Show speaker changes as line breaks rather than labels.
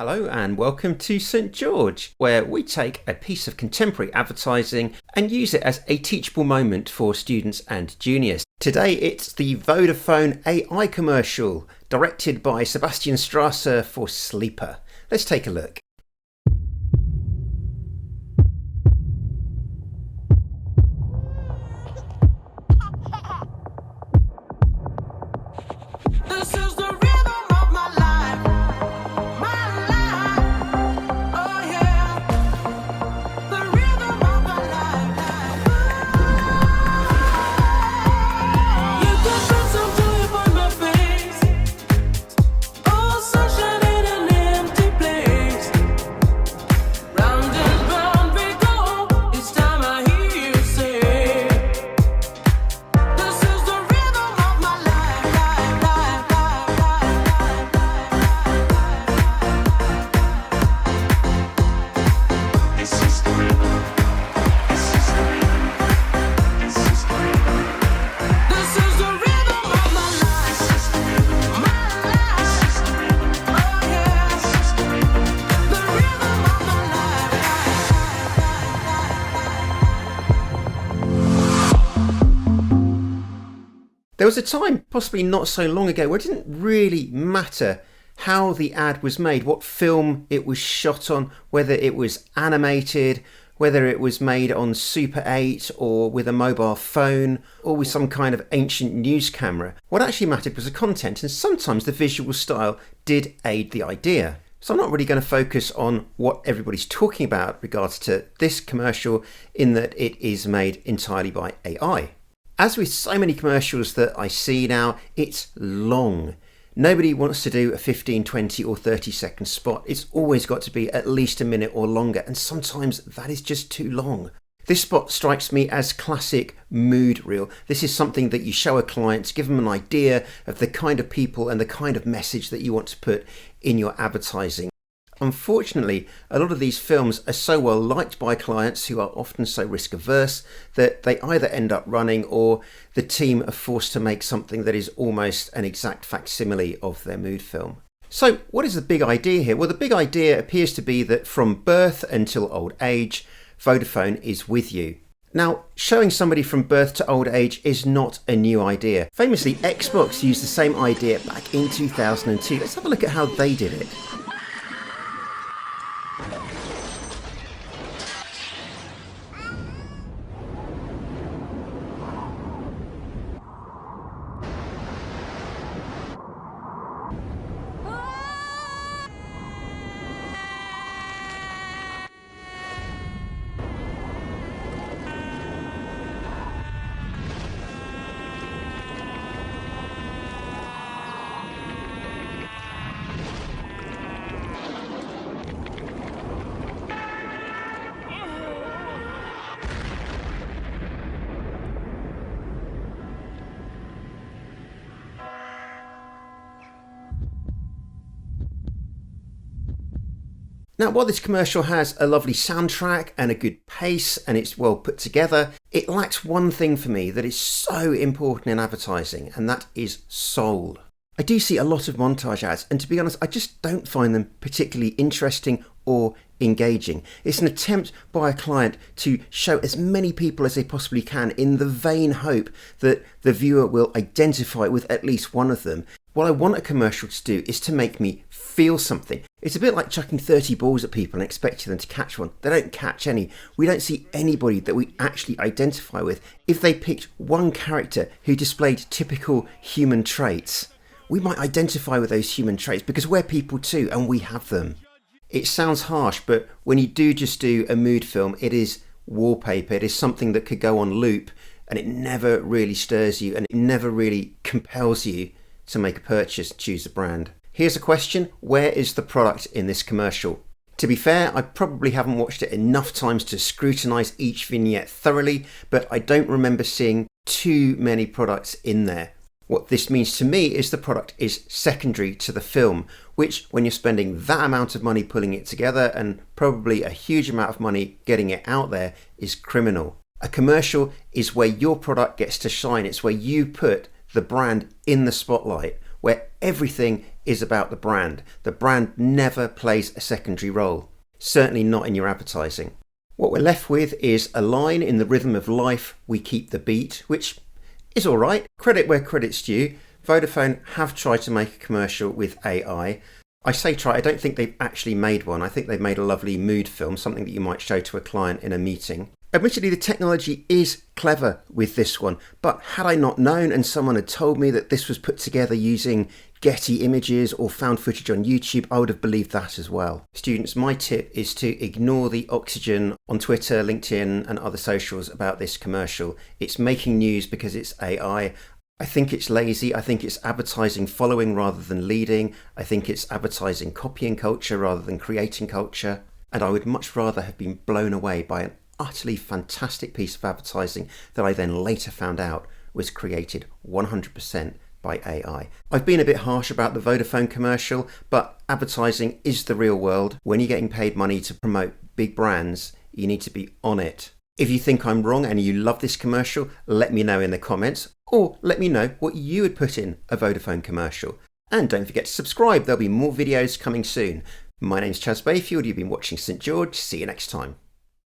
Hello and welcome to St George, where we take a piece of contemporary advertising and use it as a teachable moment for students and juniors. Today it's the Vodafone AI commercial, directed by Sebastian Strasser for Sleeper. Let's take a look. There was a time, possibly not so long ago, where it didn't really matter how the ad was made, what film it was shot on, whether it was animated, whether it was made on Super 8 or with a mobile phone or with some kind of ancient news camera. What actually mattered was the content, and sometimes the visual style did aid the idea. So I'm not really going to focus on what everybody's talking about with regards to this commercial, in that it is made entirely by AI. As with so many commercials that I see now, it's long. Nobody wants to do a 15, 20 or 30-second spot. It's always got to be at least a minute or longer, and sometimes that is just too long. This spot strikes me as classic mood reel. This is something that you show a client to give them an idea of the kind of people and the kind of message that you want to put in your advertising. Unfortunately, a lot of these films are so well liked by clients, who are often so risk averse, that they either end up running or the team are forced to make something that is almost an exact facsimile of their mood film. So what is the big idea here? Well, the big idea appears to be that from birth until old age, Vodafone is with you. Now, showing somebody from birth to old age is not a new idea. Famously, Xbox used the same idea back in 2002. Let's have a look at how they did it. Now, while this commercial has a lovely soundtrack and a good pace and it's well put together, it lacks one thing for me that is so important in advertising, and that is soul. I do see a lot of montage ads, and to be honest, I just don't find them particularly interesting or engaging. It's an attempt by a client to show as many people as they possibly can, in the vain hope that the viewer will identify with at least one of them. What I want a commercial to do is to make me feel something. It's a bit like chucking 30 balls at people and expecting them to catch one. They don't catch any. We don't see anybody that we actually identify with. If they picked one character who displayed typical human traits, we might identify with those human traits because we're people too, and we have them. It sounds harsh, but when you do just do a mood film, it is wallpaper. It is something that could go on loop, and it never really stirs you, and it never really compels you to make a purchase, choose a brand. Here's a question: where is the product in this commercial? To be fair, I probably haven't watched it enough times to scrutinise each vignette thoroughly, but I don't remember seeing too many products in there. What this means to me is the product is secondary to the film, which, when you're spending that amount of money pulling it together and probably a huge amount of money getting it out there, is criminal. A commercial is where your product gets to shine. It's where you put the brand in the spotlight, where everything is about the brand. The brand never plays a secondary role, certainly not in your advertising. What we're left with is a line in the rhythm of life, we keep the beat, which is all right. Credit where credit's due. Vodafone have tried to make a commercial with AI. I say try, I don't think they've actually made one. I think they've made a lovely mood film, something that you might show to a client in a meeting. Admittedly, the technology is clever with this one, but had I not known and someone had told me that this was put together using Getty images or found footage on YouTube, I would have believed that as well. Students, my tip is to ignore the oxygen on Twitter, LinkedIn and other socials about this commercial. It's making news because it's AI. I think it's lazy. I think it's advertising following rather than leading. I think it's advertising copying culture rather than creating culture. And I would much rather have been blown away by an utterly fantastic piece of advertising that I then later found out was created 100% by AI. I've been a bit harsh about the Vodafone commercial, but advertising is the real world. When you're getting paid money to promote big brands, you need to be on it. If you think I'm wrong and you love this commercial, let me know in the comments, or let me know what you would put in a Vodafone commercial. And don't forget to subscribe, there'll be more videos coming soon. My name's Chaz Bayfield, you've been watching St George, see you next time.